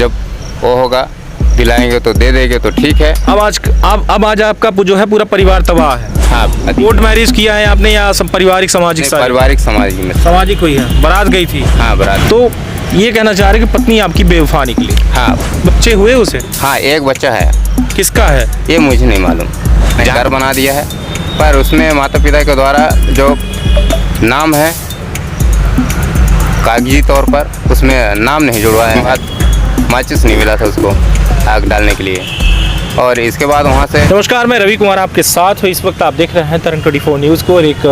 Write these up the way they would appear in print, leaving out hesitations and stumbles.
जब वो होगा दिलाएंगे तो दे देंगे तो ठीक है। अब आज आपका जो है पूरा परिवार तबाह है। हाँ, कोर्ट मैरिज किया है आपने या पारिवारिक सामाजिक? पारिवारिक सामाजिक में सामाजिक हुई है, बारात गई थी। हाँ, बारात। तो ये कहना चाह रहे कि पत्नी आपकी बेवफा निकली। हाँ। बच्चे हुए उसे? हाँ, एक बच्चा है। किसका है ये मुझे नहीं मालूम। घर बना दिया है पर उसमें माता पिता के द्वारा जो नाम है कागजी तौर पर उसमें नाम नहीं जुड़वाया है। माचिस नहीं मिला था उसको आग डालने के लिए। और इसके बाद वहाँ से नमस्कार, मैं रवि कुमार आपके साथ हूँ। इस वक्त आप देख रहे हैं तरंग 24 न्यूज़ को और एक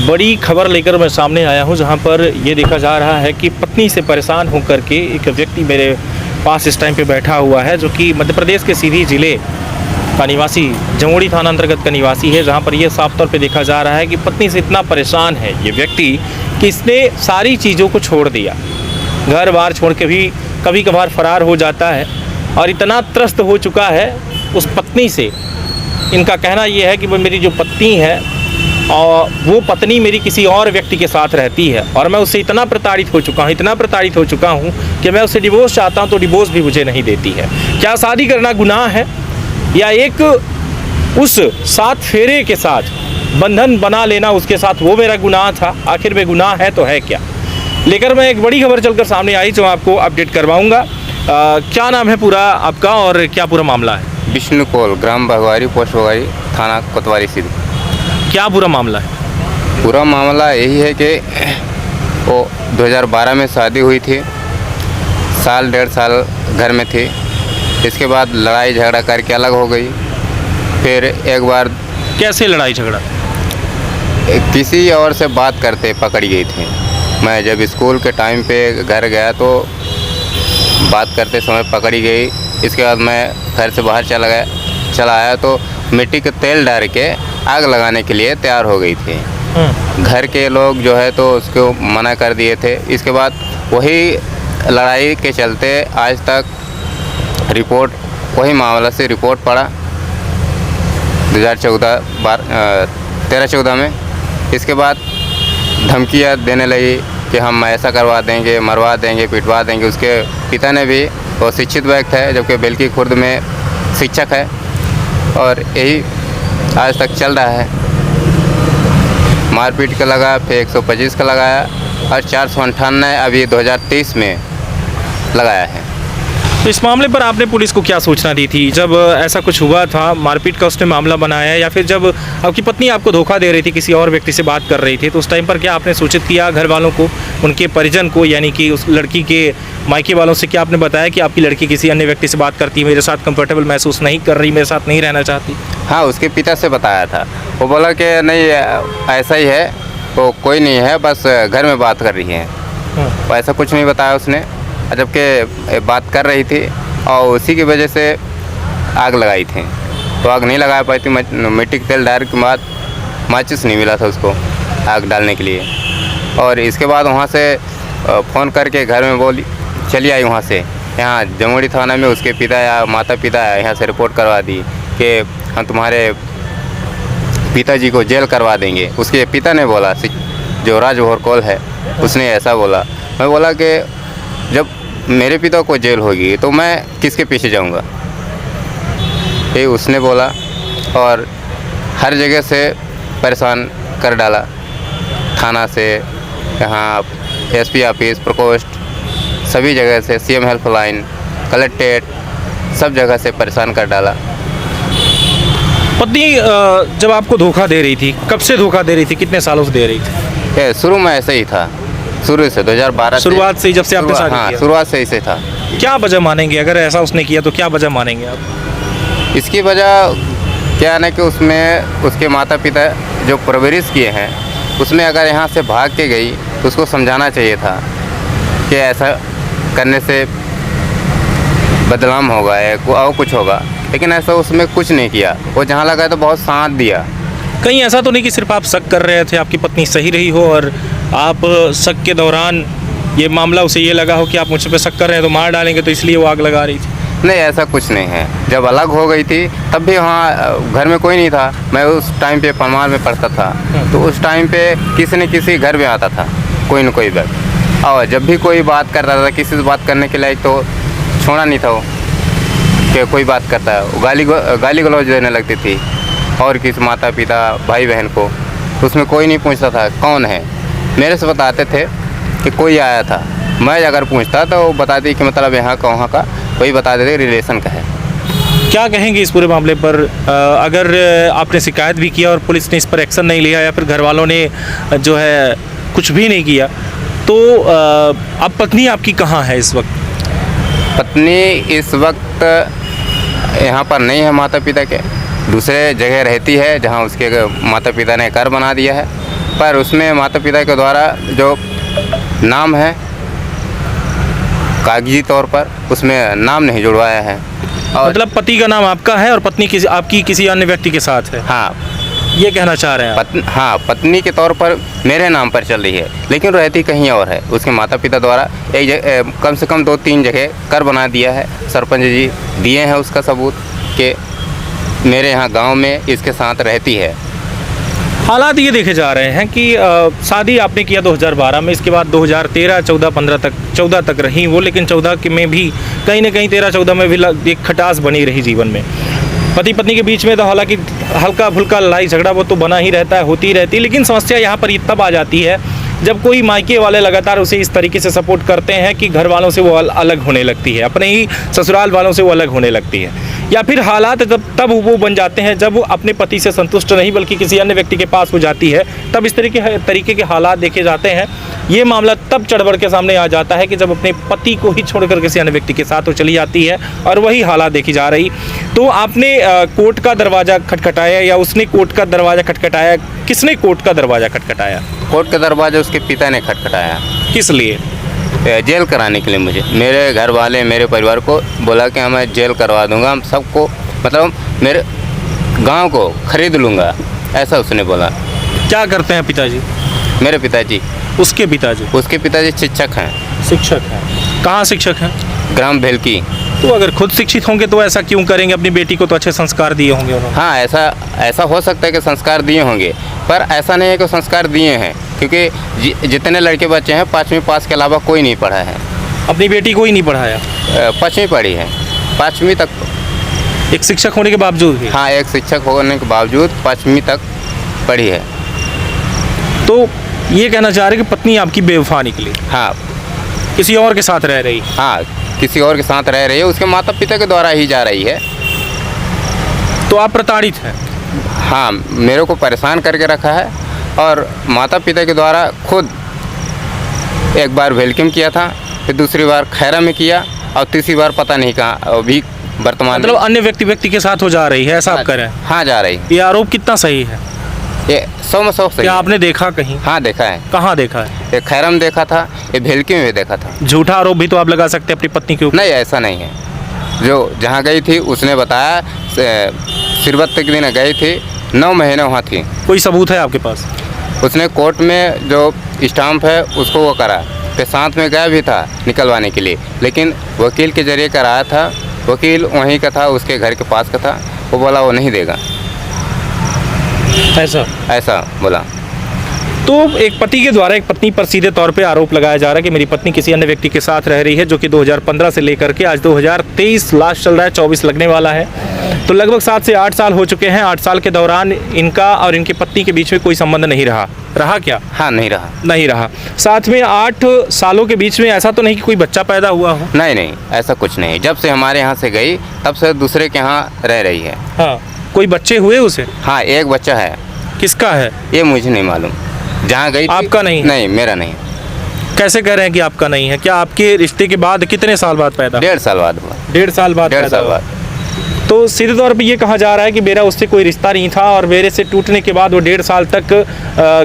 बड़ी खबर लेकर मैं सामने आया हूँ, जहाँ पर ये देखा जा रहा है कि पत्नी से परेशान होकर के एक व्यक्ति मेरे पास इस टाइम पे बैठा हुआ है, जो कि मध्य प्रदेश के सीधी ज़िले का निवासी, जमुड़ी थाना अंतर्गत का निवासी है। जहाँ पर यह साफ तौर पे देखा जा रहा है कि पत्नी से इतना परेशान है ये व्यक्ति कि इसने सारी चीज़ों को छोड़ दिया, घर बार छोड़ के भी कभी कभार फरार हो जाता है और इतना त्रस्त हो चुका है उस पत्नी से। इनका कहना यह है कि वो मेरी जो पत्नी है और वो पत्नी मेरी किसी और व्यक्ति के साथ रहती है और मैं उससे इतना प्रताड़ित हो चुका हूँ कि मैं उससे डिवोर्स चाहता हूँ तो डिवोर्स भी मुझे नहीं देती है। क्या शादी करना गुनाह है या एक उस 7 फेरे के साथ बंधन बना लेना उसके साथ वो मेरा गुनाह था? आखिर में गुनाह है तो है क्या? लेकर मैं एक बड़ी खबर चलकर सामने आई जो आपको अपडेट करवाऊंगा। क्या नाम है पूरा आपका और क्या पूरा मामला है? विष्णु कोल, ग्राम भगवारी, पोस्ट भगवारी, थाना कोतवाली सीधी। क्या पूरा मामला है? पूरा मामला यही है कि वो 2012 में शादी हुई थी, साल 1.5 साल घर में थी। इसके बाद लड़ाई झगड़ा करके अलग हो गई। फिर एक बार कैसे लड़ाई झगड़ा? किसी और से बात करते पकड़ी गई थी। मैं जब स्कूल के टाइम पे घर गया तो बात करते समय पकड़ी गई। इसके बाद मैं घर से बाहर चला आया तो मिट्टी के तेल डाल के आग लगाने के लिए तैयार हो गई थी। घर के लोग जो है तो उसको मना कर दिए थे। इसके बाद वही लड़ाई के चलते आज तक रिपोर्ट, वही मामला से रिपोर्ट पड़ा 2013-14 में। इसके बाद धमकियाँ देने लगी कि हम ऐसा करवा देंगे, मरवा देंगे, पिटवा देंगे। उसके पिता ने भी, वो शिक्षित व्यक्ति है जबकि बेलकी खुर्द में शिक्षक है और यही आज तक चल रहा है। मारपीट का लगा, फिर 125 का लगाया और 498 अभी 2023 में लगाया है। तो इस मामले पर आपने पुलिस को क्या सूचना दी थी जब ऐसा कुछ हुआ था? मारपीट का उसने मामला बनाया या फिर जब आपकी पत्नी आपको धोखा दे रही थी, किसी और व्यक्ति से बात कर रही थी, तो उस टाइम पर क्या आपने सूचित किया घर वालों को, उनके परिजन को, यानी कि उस लड़की के मायके वालों से? क्या आपने बताया कि आपकी लड़की किसी अन्य व्यक्ति से बात करती है, मेरे साथ कंफर्टेबल महसूस नहीं कर रही, मेरे साथ नहीं रहना चाहती? हाँ, उसके पिता से बताया था। वो बोला कि नहीं ऐसा ही है, तो कोई नहीं है, बस घर में बात कर रही है। तो ऐसा कुछ नहीं बताया उसने, जबकि बात कर रही थी और उसी की वजह से आग लगाई थी। तो आग नहीं लगा पाई थी। मिट्टी के तेल डालने के बाद माचिस नहीं मिला था उसको आग डालने के लिए। और इसके बाद वहाँ से फ़ोन करके घर में बोली, चली आई वहाँ से यहाँ जमुड़ी थाना में। उसके पिता या माता पिता यहाँ से रिपोर्ट करवा दी कि हम तुम्हारे पिताजी को जेल करवा देंगे। उसके पिता ने बोला, जो राजभोर कौल है, उसने ऐसा बोला। मैं बोला कि जब मेरे पिता को जेल होगी तो मैं किसके पीछे जाऊंगा, ये उसने बोला। और हर जगह से परेशान कर डाला, थाना से, यहाँ एसपी ऑफिस, प्रकोष्ठ, सभी जगह से, सीएम हेल्पलाइन, कलेक्ट्रेट, सब जगह से परेशान कर डाला। पत्नी जब आपको धोखा दे रही थी, कब से धोखा दे रही थी, कितने सालों से दे रही थी? शुरू में ऐसे ही था, शुरू से 2012 शुरुआत से ही, जब से आपने शादी हाँ, किया? शुरुआत से ऐसे था। क्या वजह मानेंगे अगर ऐसा उसने किया तो? क्या वजह मानेंगे आप? इसकी वजह क्या है ना कि उसमें उसके माता पिता जो परवरिश किए हैं, उसमें अगर यहाँ से भाग के गई तो उसको समझाना चाहिए था कि ऐसा करने से बदनाम होगा और कुछ होगा, लेकिन ऐसा उसमें कुछ नहीं किया। वो जहाँ लगा तो बहुत साथ दिया। कहीं ऐसा तो नहीं कि सिर्फ आप शक कर रहे थे, आपकी पत्नी सही रही हो और आप शक के दौरान ये मामला उसे ये लगा हो कि आप मुझ पे शक कर रहे हैं तो मार डालेंगे, तो इसलिए वो आग लगा रही थी? नहीं, ऐसा कुछ नहीं है। जब अलग हो गई थी तब भी वहाँ घर में कोई नहीं था। मैं उस टाइम पे परमार में पढ़ता था, तो उस टाइम पे किसी न किसी घर में आता था कोई न कोई व्यक्ति। और जब भी कोई बात करता था, किसी से बात करने के लिए, तो छोड़ा नहीं था वो कि कोई बात करता है। वो गाली गलौज देने लगती थी और किसी माता पिता भाई बहन को, उसमें कोई नहीं पूछता था कौन है। मेरे से बताते थे कि कोई आया था, मैं अगर पूछता तो वो बताती कि मतलब यहाँ का वहाँ का, वही बता देते रिलेशन का है। क्या कहेंगे इस पूरे मामले पर? अगर आपने शिकायत भी किया और पुलिस ने इस पर एक्शन नहीं लिया या फिर घर वालों ने जो है कुछ भी नहीं किया, तो अब पत्नी आपकी कहाँ है इस वक्त? पत्नी इस वक्त यहाँ पर नहीं है, माता पिता के दूसरे जगह रहती है जहाँ उसके माता पिता ने घर बना दिया है, पर उसमें माता पिता के द्वारा जो नाम है कागजी तौर पर उसमें नाम नहीं जुड़वाया है। और मतलब पति का नाम आपका है और पत्नी आपकी किसी अन्य व्यक्ति के साथ है, हाँ, ये कहना चाह रहे हैं आप? हाँ, पत्नी के तौर पर मेरे नाम पर चल रही है, लेकिन रहती कहीं और है। उसके माता पिता द्वारा एक कम से कम 2-3 जगह कर बना दिया है। सरपंच जी दिए हैं उसका सबूत कि मेरे यहाँ गांव में इसके साथ रहती है। हालात ये देखे जा रहे हैं कि शादी आपने किया 2012 में, इसके बाद 2013, 14, 14 तक रही वो, लेकिन 14 में भी कहीं ना कहीं 13-14 में भी एक खटास बनी रही जीवन में। पति पत्नी के बीच में तो हालांकि हल्का फुल्का लड़ाई झगड़ा वो तो बना ही रहता है, होती ही रहती है, लेकिन समस्या यहाँ पर तब आ जाती है जब कोई मायके वाले लगातार उसे इस तरीके से सपोर्ट करते हैं कि घर वालों से वो अलग होने लगती है, अपने ही ससुराल वालों से वो अलग होने लगती है, या फिर हालात तब वो बन जाते हैं जब वो अपने पति से संतुष्ट नहीं बल्कि किसी अन्य व्यक्ति के पास हो जाती है, तब इस तरीके के हालात देखे जाते हैं। ये मामला तब चढ़ बढ़ के सामने आ जाता है कि जब अपने पति को ही छोड़कर किसी अन्य व्यक्ति के साथ वो चली जाती है, और वही हालात देखी जा रही। तो आपने कोर्ट का दरवाज़ा खटखटाया या उसने कोर्ट का दरवाज़ा खटखटाया? किसने कोर्ट का दरवाज़ा खटखटाया? कोर्ट का दरवाज़ा उसके पिता ने खटखटाया। किस लिए? जेल कराने के लिए। मुझे मेरे घर वाले मेरे परिवार को बोला कि मैं जेल करवा दूंगा, हम सबको मतलब मेरे गांव को खरीद लूँगा, ऐसा उसने बोला। क्या करते हैं पिताजी? मेरे पिताजी? उसके पिताजी? उसके पिताजी शिक्षक हैं। शिक्षक हैं? कहाँ शिक्षक हैं? ग्राम भेलकी। तो अगर खुद शिक्षित होंगे तो ऐसा क्यों करेंगे? अपनी बेटी को तो अच्छे संस्कार दिए होंगे उन्होंने। हाँ, ऐसा हो सकता है कि संस्कार दिए होंगे, पर ऐसा नहीं है कि संस्कार दिए हैं, क्योंकि जितने लड़के बच्चे हैं 5वीं पास के अलावा कोई नहीं पढ़ा है। अपनी बेटी को ही नहीं पढ़ाया? 5वीं पढ़ी है, 5वीं तक। एक शिक्षक होने के बावजूद भी? हाँ, एक शिक्षक होने के बावजूद 5वीं तक पढ़ी है। तो ये कहना चाह रहे कि पत्नी आपकी बेवफा निकली? हाँ, किसी और के साथ रह रही? हाँ, किसी और के साथ रह रही है, उसके माता पिता के द्वारा ही जा रही है। तो आप प्रताड़ित हैं? हाँ, मेरे को परेशान करके रखा है, और माता पिता के द्वारा खुद एक बार भेलकी में किया था, फिर दूसरी बार खैरा में किया, और तीसरी बार पता नहीं कहाँ अभी वर्तमान। मतलब अन्य व्यक्ति के साथ हो जा रही है, ऐसा आप कह रहे हैं? हाँ, जा रही। ये आरोप कितना सही है? ये 100 में 100 सही। क्या आपने देखा कहीं? हाँ, देखा है। कहाँ देखा है? ये खैरा में देखा था, ये भेलकी में भी देखा था। झूठा आरोप भी तो आप लगा सकते हैं अपनी पत्नी के ऊपर? नहीं, ऐसा नहीं है। जो जहाँ गई थी उसने बताया, सिरबत के दिन गई थी, 9 महीने वहाँ थी। कोई सबूत है आपके पास? उसने कोर्ट में जो स्टाम्प है उसको वो करा, फिर साथ में गया भी था निकलवाने के लिए, लेकिन वकील के जरिए कराया था। वकील वहीं का था, उसके घर के पास का था, वो बोला वो नहीं देगा, ऐसा बोला। तो एक पति के द्वारा एक पत्नी पर सीधे तौर पे आरोप लगाया जा रहा है कि मेरी पत्नी किसी अन्य व्यक्ति के साथ रह रही है, जो कि 2015 से लेकर के आज 2023 लास्ट चल रहा है, 24 लगने वाला है। तो लगभग 7 से 8 साल हो चुके हैं। 8 साल के दौरान इनका और इनकी पत्नी के बीच में कोई संबंध नहीं रहा क्या? हाँ, नहीं रहा। साथ में 8 सालों के बीच में ऐसा तो नहीं कि कोई बच्चा पैदा हुआ हो? नहीं, ऐसा कुछ नहीं। जब से हमारे यहाँ से गई तब से दूसरे के यहाँ रह रही है। हाँ, कोई बच्चे हुए उसे? हाँ, एक बच्चा है। किसका है? ये मुझे नहीं मालूम। जहाँ गई आपका नहीं? नहीं, मेरा नहीं। कैसे कह रहे हैं कि आपका नहीं है? क्या आपके रिश्ते के बाद कितने साल बाद पैदा? 1.5 साल बाद हुआ। 1.5 साल बाद? 1.5 साल बाद। तो सीधे तौर पे ये कहा जा रहा है कि मेरा उससे कोई रिश्ता नहीं था, और मेरे से टूटने के बाद वो 1.5 साल तक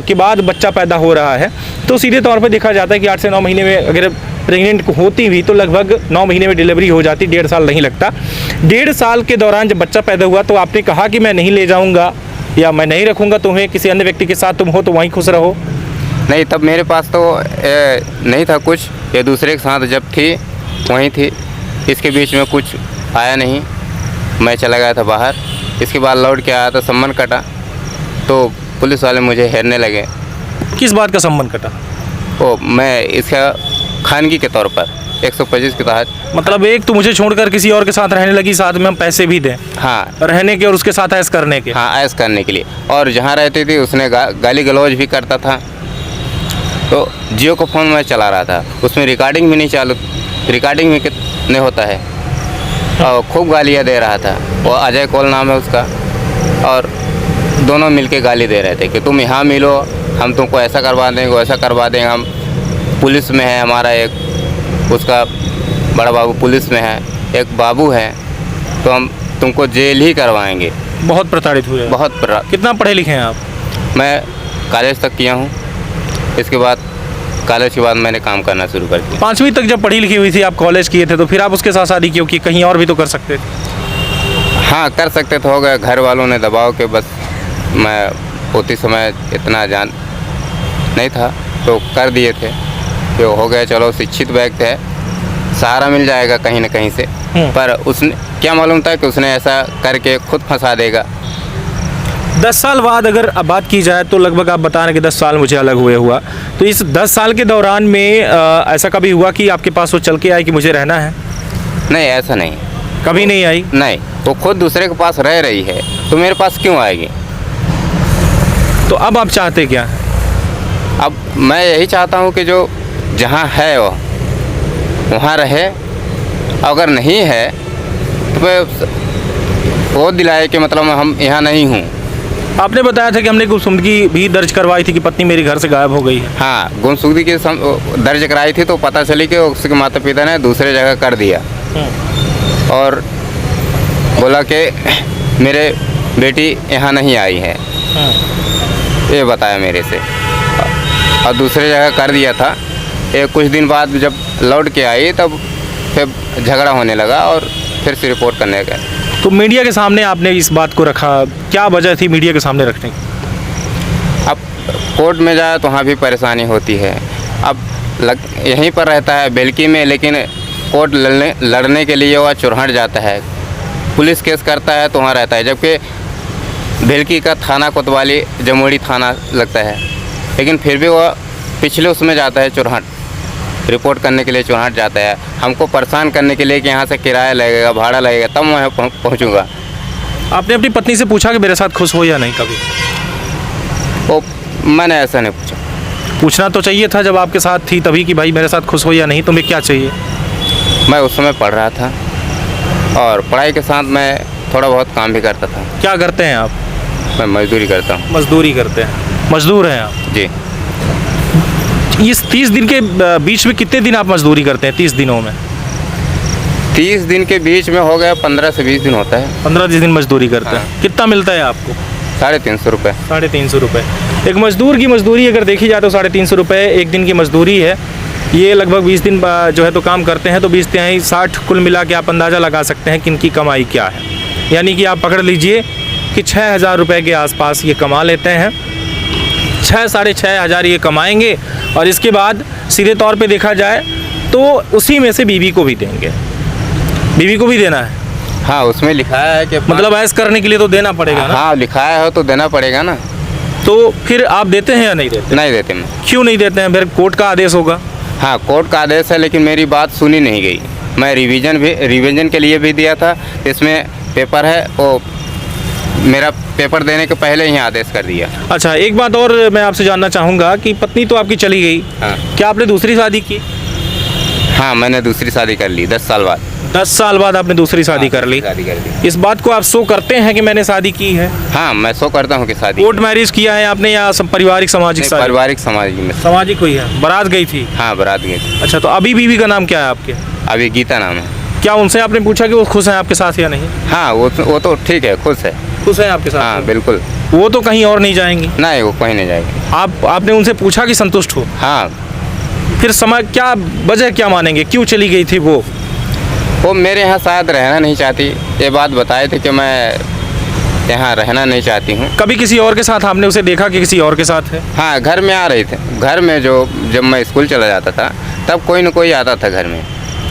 के बाद बच्चा पैदा हो रहा है। तो सीधे तौर पे देखा जाता है कि 8 से 9 महीने में अगर प्रेग्नेंट होती भी तो लगभग 9 महीने में डिलीवरी हो जाती, 1.5 साल नहीं लगता। 1.5 साल के दौरान जब बच्चा पैदा हुआ तो आपने कहा कि मैं नहीं ले जाऊँगा या मैं नहीं रखूँगा तुम्हें, किसी अन्य व्यक्ति के साथ तुम हो तो वहीं खुश रहो? नहीं, तब मेरे पास तो नहीं था कुछ। ये दूसरे के साथ जब थी वहीं थी, इसके बीच में कुछ आया नहीं। मैं चला गया था बाहर, इसके बाद लौट के आया तो संबंध कटा, तो पुलिस वाले मुझे हेरने लगे। किस बात का संबंध कटा? मैं इसका खानगी के तौर पर 125 के तहत। मतलब एक तो मुझे छोड़कर किसी और के साथ रहने लगी, साथ में हम पैसे भी दें हाँ रहने के और उसके साथ ऐश करने के। हाँ, ऐश करने के लिए। और जहाँ रहती थी उसने गाली गलौज भी करता था। तो जियो का फ़ोन मैं चला रहा था, उसमें रिकॉर्डिंग भी नहीं नहीं होता है, और खूब गालियाँ दे रहा था। वो अजय कौल नाम है उसका, और दोनों मिलके गाली दे रहे थे कि तुम यहाँ मिलो, हम तुमको ऐसा करवा देंगे वैसा करवा देंगे। हम पुलिस में है, हमारा एक उसका बड़ा बाबू पुलिस में है, एक बाबू है, तो हम तुमको जेल ही करवाएंगे। बहुत प्रताड़ित हुए। कितना पढ़े लिखे हैं आप? मैं कॉलेज तक किया हूँ, इसके बाद कॉलेज के बाद मैंने काम करना शुरू कर दिया। 5वीं तक जब पढ़ी लिखी हुई थी, आप कॉलेज किए थे, तो फिर आप उसके साथ शादी क्यों की? कहीं और भी तो कर सकते थे। हाँ, कर सकते थे, हो गए घर वालों ने दबाव के, बस मैं उसी समय इतना जान नहीं था तो कर दिए थे कि हो गए, चलो शिक्षित व्यक्ति है, सहारा मिल जाएगा कहीं ना कहीं से। पर उसने क्या मालूम था कि उसने ऐसा करके खुद फंसा देगा। 10 साल बाद अगर अब बात की जाए तो लगभग आप बता रहे हैं कि 10 साल मुझे अलग हुए हुआ, तो इस 10 साल के दौरान में ऐसा कभी हुआ कि आपके पास वो चल के आई कि मुझे रहना है? नहीं, ऐसा नहीं, कभी नहीं आई। नहीं, वो खुद दूसरे के पास रह रही है तो मेरे पास क्यों आएगी? तो अब आप चाहते क्या हैं? अब मैं यही चाहता हूँ कि जो जहाँ है वो वहाँ रहे, अगर नहीं है तो वो दिलाए कि मतलब हम यहाँ नहीं हूँ। आपने बताया था कि हमने गुमशुदगी भी दर्ज करवाई थी कि पत्नी मेरी घर से गायब हो गई है। हाँ, गुमशुदगी की दर्ज कराई थी, तो पता चली कि उसके माता पिता ने दूसरे जगह कर दिया, और बोला कि मेरे बेटी यहाँ नहीं आई है, ये बताया मेरे से, और दूसरे जगह कर दिया था। कुछ दिन बाद जब लौट के आई तब फिर झगड़ा होने लगा और फिर से रिपोर्ट करने गए। तो मीडिया के सामने आपने इस बात को रखा, क्या वजह थी मीडिया के सामने रखने की? अब कोर्ट में जाए तो वहाँ भी परेशानी होती है। अब यहीं पर रहता है बेलकी में, लेकिन कोर्ट लड़ने के लिए वह चुरहट जाता है, पुलिस केस करता है तो वहाँ रहता है, जबकि बेलकी का थाना कोतवाली जमुई थाना लगता है, लेकिन फिर भी वह पिछले उसमें जाता है, चुरहट रिपोर्ट करने के लिए चुरहट जाता है, हमको परेशान करने के लिए कि यहाँ से किराया लगेगा, भाड़ा लगेगा, तब मैं पहुँचूँगा। आपने अपनी पत्नी से पूछा कि मेरे साथ खुश हो या नहीं कभी? वो मैंने ऐसा नहीं पूछा। पूछना तो चाहिए था जब आपके साथ थी तभी कि भाई मेरे साथ खुश हो या नहीं, तुम्हें क्या चाहिए? मैं उस समय पढ़ रहा था और पढ़ाई के साथ मैं थोड़ा बहुत काम भी करता था। क्या करते हैं आप? मैं मजदूरी करता हूँ। मजदूरी करते हैं, मजदूर हैं आप? जी। इस 30 दिन के बीच में कितने दिन आप मजदूरी करते हैं? 30 दिनों में 30 दिन के बीच में हो गया 15 से 20 दिन होता है। 15-20 दिन मजदूरी करते हैं। कितना मिलता है आपको? 350 रुपये। 350 रुपये। एक मजदूर की मजदूरी अगर देखी जाए तो 350 रुपये एक दिन की मजदूरी है। ये लगभग 20 दिन जो है तो काम करते हैं, तो 20 तिहाई 60 कुल मिला के आप अंदाज़ा लगा सकते हैं कि इनकी कमाई क्या है। यानी कि आप पकड़ लीजिए कि 6,000 रुपये के आसपास ये कमा लेते हैं। 6-6,500 हज़ार ये कमाएंगे और इसके बाद सीधे तौर पे देखा जाए तो उसी में से बीवी को भी देंगे। बीवी को भी देना है। हाँ, उसमें लिखा है कि मतलब ऐश करने के लिए तो देना पड़ेगा ना? हाँ, लिखा है तो देना पड़ेगा ना। तो फिर आप देते हैं या नहीं देते? नहीं देते। मैं क्यों नहीं देते हैं? फिर कोर्ट का आदेश होगा। हाँ, कोर्ट का आदेश है, लेकिन मेरी बात सुनी नहीं गई। मैं रिवीजन के लिए भी दिया था, इसमें पेपर है, वो मेरा पेपर देने के पहले ही आदेश कर दिया। अच्छा, एक बात और मैं आपसे जानना चाहूँगा कि पत्नी तो आपकी चली गई, हाँ। क्या आपने दूसरी शादी की? हाँ, मैंने दूसरी शादी कर ली 10 साल बाद। 10 साल बाद आपने दूसरी शादी कर ली? शादी कर ली। इस बात को आप शो करते हैं कि मैंने शादी की है? हाँ, मैं शो करता हूँ कि शादी। कोर्ट मैरिज किया है आपने या सब पारिवारिक सामाजिक? पारिवारिक सामाजिक में। सामाजिक हुई है। बारात गई थी? हाँ, बारात गई थी। अच्छा, तो अभी बीवी का नाम क्या है आपके? अभी गीता नाम है। क्या उनसे आपने पूछा कि वो खुश हैं आपके साथ या नहीं? हाँ, वो तो ठीक है, खुश है। खुश हैं आपके साथ? हाँ, बिल्कुल। वो तो कहीं और नहीं जाएंगी? नहीं, वो कहीं नहीं जाएगी। आपने उनसे पूछा कि संतुष्ट हो? हाँ। फिर समय क्या वजह क्या मानेंगे, क्यों चली गई थी वो? वो मेरे यहाँ शायद रहना नहीं चाहती। ये बात बताए थे कि मैं यहाँ रहना नहीं चाहती हूँ। कभी किसी और के साथ आपने उसे देखा कि किसी और के साथ है? हाँ, घर में आ रही थे। घर में जब मैं स्कूल चला जाता था तब कोई न कोई आता था घर में।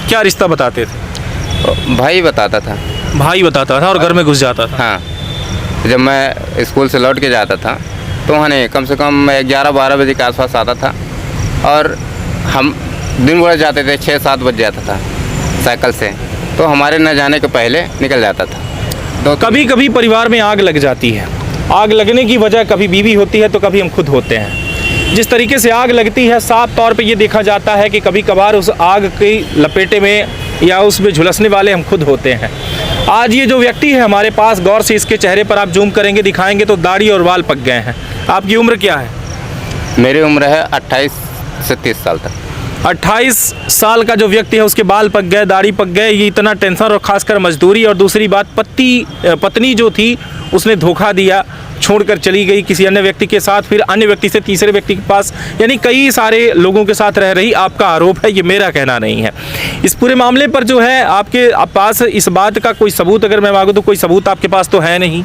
क्या रिश्ता बताते थे? भाई बताता था। भाई बताता था और घर में घुस जाता था? हाँ, जब मैं स्कूल से लौट के जाता था तो वहाँ कम से कम 11-12 बजे के आसपास आता था, और हम दिन भर जाते थे, 6-7 बज जाता था साइकिल से, तो हमारे न जाने के पहले निकल जाता था। तो कभी कभी परिवार में आग लग जाती है, आग लगने की वजह कभी बीवी होती है तो कभी हम खुद होते हैं। जिस तरीके से आग लगती है, साफ तौर पे ये देखा जाता है कि कभी कभार उस आग की लपेटे में या उसमें झुलसने वाले हम खुद होते हैं। आज ये जो व्यक्ति है हमारे पास, गौर से इसके चेहरे पर आप जूम करेंगे, दिखाएंगे तो दाढ़ी और बाल पक गए हैं। आपकी उम्र क्या है? मेरी उम्र है 28 से 30 साल तक। 28 साल का जो व्यक्ति है उसके बाल पक गए, दाढ़ी पक गए, ये इतना टेंशन, और खासकर मजदूरी। और दूसरी बात, पत्नी जो थी उसने धोखा दिया, छोड़कर चली गई किसी अन्य व्यक्ति के साथ, फिर अन्य व्यक्ति से तीसरे व्यक्ति के पास, यानी कई सारे लोगों के साथ रह रही। आपका आरोप है, ये मेरा कहना नहीं है। इस पूरे मामले पर जो है आपके पास इस बात का कोई सबूत अगर मैं मांगूँ तो कोई सबूत आपके पास तो है नहीं।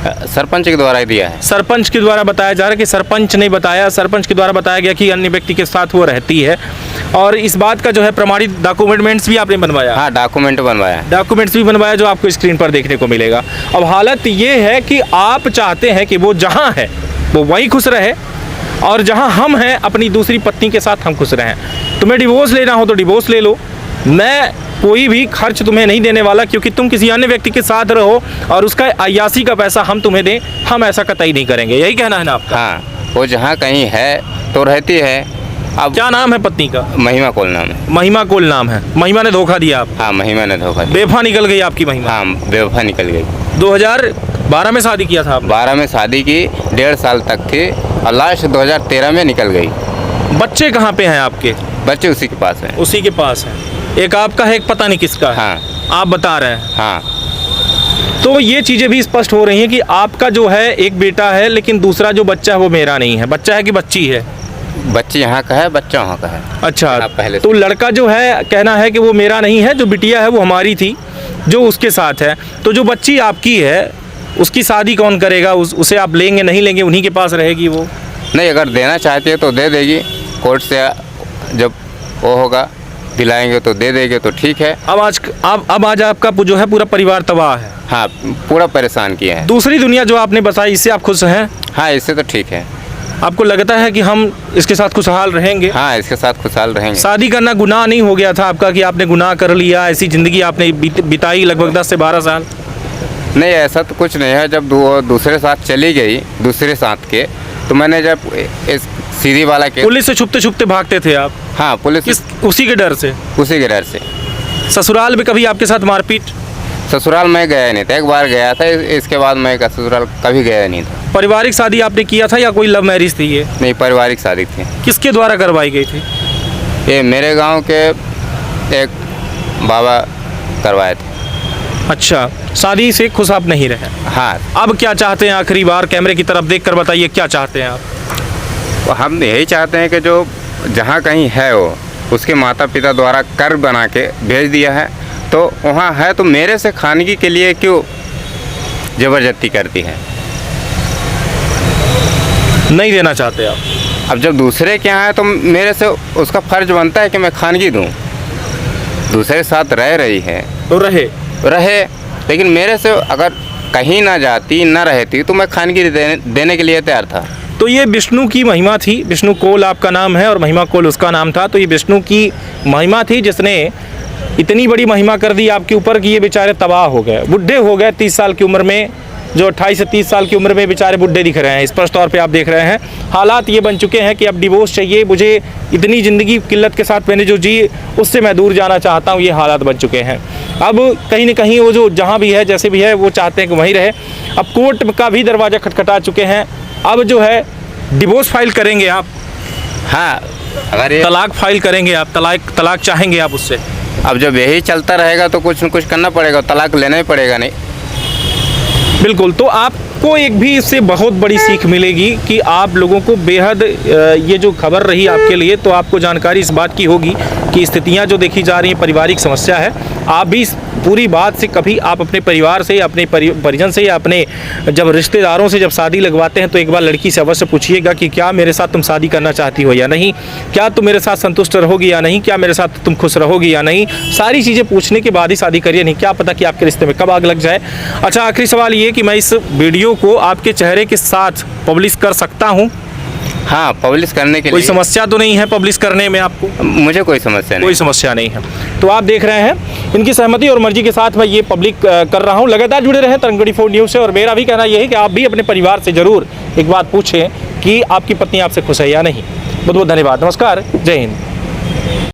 सरपंच के द्वारा ही दिया है। सरपंच के द्वारा बताया जा रहा है कि सरपंच ने बताया, सरपंच के द्वारा बताया गया कि अन्य व्यक्ति के साथ वो रहती है, और इस बात का जो है प्रमाणित डॉक्यूमेंट्स भी आपने बनवाया? हाँ, डॉक्यूमेंट बनवाया। डॉक्यूमेंट्स भी बनवाया जो आपको स्क्रीन पर देखने को मिलेगा। अब हालत ये है कि आप चाहते हैं कि वो जहाँ है वो वहीं खुश रहे, और जहाँ हम हैं अपनी दूसरी पत्नी के साथ हम खुश रहें। तुम्हें डिवोर्स लेना हो तो डिवोर्स ले लो, मैं कोई भी खर्च तुम्हें नहीं देने वाला, क्योंकि तुम किसी अन्य व्यक्ति के साथ रहो और उसका अय्यासी का पैसा हम तुम्हें दें, हम ऐसा कतई नहीं करेंगे। यही कहना है ना आपका? हाँ, वो जहाँ कहीं है तो रहती है। अब क्या नाम है पत्नी का? महिमा कोल नाम है। महिमा कोल नाम है। महिमा ने धोखा दिया आप? हाँ, महिमा ने धोखा दिया। बेवफा निकल गई आपकी महिमा? हाँ, बेवफा निकल गई। 2012 में शादी किया था आपने? 12 में शादी की, 1.5 साल तक थी, और लास्ट 2013 में निकल गई। बच्चे कहाँ पे हैं आपके? बच्चे उसी के पास हैं। उसी के पास है। एक आपका है, एक पता नहीं किसका है। हाँ। आप बता रहे हैं। हाँ। तो ये चीज़ें भी स्पष्ट हो रही हैं कि आपका जो है एक बेटा है, लेकिन दूसरा जो बच्चा है वो मेरा नहीं है। बच्चा है कि बच्ची है? बच्ची यहाँ का है, बच्चा वहाँ का है। अच्छा, पहले तो लड़का जो है कहना है कि वो मेरा नहीं है, जो बिटिया है वो हमारी थी जो उसके साथ है। तो जो बच्ची आपकी है उसकी शादी कौन करेगा? उसे आप लेंगे नहीं लेंगे? उन्हीं के पास रहेगी वो? नहीं, अगर देना चाहती है तो दे देगी। कोर्ट से जब वो होगा दिलाएंगे तो दे देंगे, तो ठीक है। अब आज आपका जो है पूरा परिवार तबाह है। हाँ, पूरा परेशान किया है। दूसरी दुनिया जो आपने बताई, इससे आप खुश हैं? हाँ, इससे तो ठीक है। आपको लगता है कि हम इसके साथ खुशहाल रहेंगे? हाँ, इसके साथ खुशहाल रहेंगे। शादी करना गुनाह नहीं हो गया था आपका कि आपने गुनाह कर लिया? ऐसी ज़िंदगी आपने बिताई लगभग 10 से 12 साल? नहीं, ऐसा तो कुछ नहीं है। जब दूसरे साथ चली गई, दूसरे साथ के, तो मैंने जब इस सीधी वाला के, पुलिस से छुपते छुपते भागते थे आप? हाँ, पुलिस उसी के डर से? उसी के डर से। ससुराल में कभी आपके साथ मारपीट? ससुराल में गया नहीं था, एक बार गया था, इसके बाद मैं ससुराल कभी गया नहीं था। पारिवारिक शादी आपने किया था या कोई लव मैरिज थी ये? नहीं, पारिवारिक शादी थी। किसके द्वारा करवाई गई थी? ये मेरे गांव के एक बाबा करवाए थे। अच्छा, शादी से खुश आप नहीं रहे? हाँ। अब क्या चाहते हैं? आखिरी बार कैमरे की तरफ देख कर बताइए, क्या चाहते हैं आप? तो हम यही चाहते हैं कि जो जहाँ कहीं है वो उसके माता पिता द्वारा कर बना के भेज दिया है, तो वहाँ है तो मेरे से खानगी के लिए क्यों ज़बरदस्ती करती है? नहीं देना चाहते आप? अब जब दूसरे के यहाँ है तो मेरे से उसका फ़र्ज बनता है कि मैं खानगी दूँ। दूसरे साथ रह रही है तो रहे, लेकिन मेरे से अगर कहीं ना जाती, ना रहती, तो मैं खानगी देने के लिए तैयार था। तो ये विष्णु की महिमा थी। विष्णु कोल आपका नाम है और महिमा कोल उसका नाम था। तो ये विष्णु की महिमा थी जिसने इतनी बड़ी महिमा कर दी आपके ऊपर कि ये बेचारे तबाह हो गए, बुढ़े हो गए 30 साल की उम्र में। जो 28 से 30 साल की उम्र में बेचारे बुढ़े दिख रहे हैं, स्पष्ट तौर पे आप देख रहे हैं। हालात ये बन चुके हैं कि अब डिवोर्स चाहिए, मुझे इतनी ज़िंदगी किल्लत के साथ मैंने जो जी उससे मैं दूर जाना चाहता हूँ, ये हालात बन चुके हैं। अब कहीं ना कहीं वो जो जहाँ भी है, जैसे भी है, वो चाहते हैं कि वहीं रहे। अब कोर्ट का भी दरवाज़ा खटखटा चुके हैं। अब जो है डिवोर्स फाइल करेंगे आप? हाँ, अगर ये तलाक फाइल करेंगे आप? तलाक चाहेंगे आप उससे? अब जब यही चलता रहेगा तो कुछ न कुछ करना पड़ेगा, तलाक लेना ही पड़ेगा। नहीं, बिल्कुल। तो आपको एक भी इससे बहुत बड़ी सीख मिलेगी कि आप लोगों को बेहद ये जो खबर रही आपके लिए, तो आपको जानकारी इस बात की होगी कि स्थितियां जो देखी जा रही हैं, पारिवारिक समस्या है। आप भी इस पूरी बात से कभी आप अपने परिवार से, अपने परिजन से, या अपने जब रिश्तेदारों से जब शादी लगवाते हैं तो एक बार लड़की से अवश्य पूछिएगा कि क्या मेरे साथ तुम शादी करना चाहती हो या नहीं, क्या तुम मेरे साथ संतुष्ट रहोगी या नहीं, क्या मेरे साथ तुम खुश रहोगी या नहीं। सारी चीज़ें पूछने के बाद ही शादी करिए, नहीं क्या पता कि आपके रिश्ते में कब आग लग जाए। अच्छा, आखिरी सवाल ये कि मैं इस वीडियो को आपके चेहरे के साथ पब्लिश कर सकता हूँ? हाँ, पब्लिश करने के कोई लिए समस्या तो नहीं है पब्लिश करने में आपको? मुझे कोई समस्या नहीं। कोई समस्या नहीं है। तो आप देख रहे हैं इनकी सहमति और मर्जी के साथ मैं ये पब्लिक कर रहा हूँ। लगातार जुड़े रहें तरंग 24 न्यूज़ से और मेरा भी कहना यह है कि आप भी अपने परिवार से ज़रूर एक बात पूछें कि आपकी पत्नी आपसे खुश है या नहीं। बहुत बहुत धन्यवाद। नमस्कार, जय हिंद।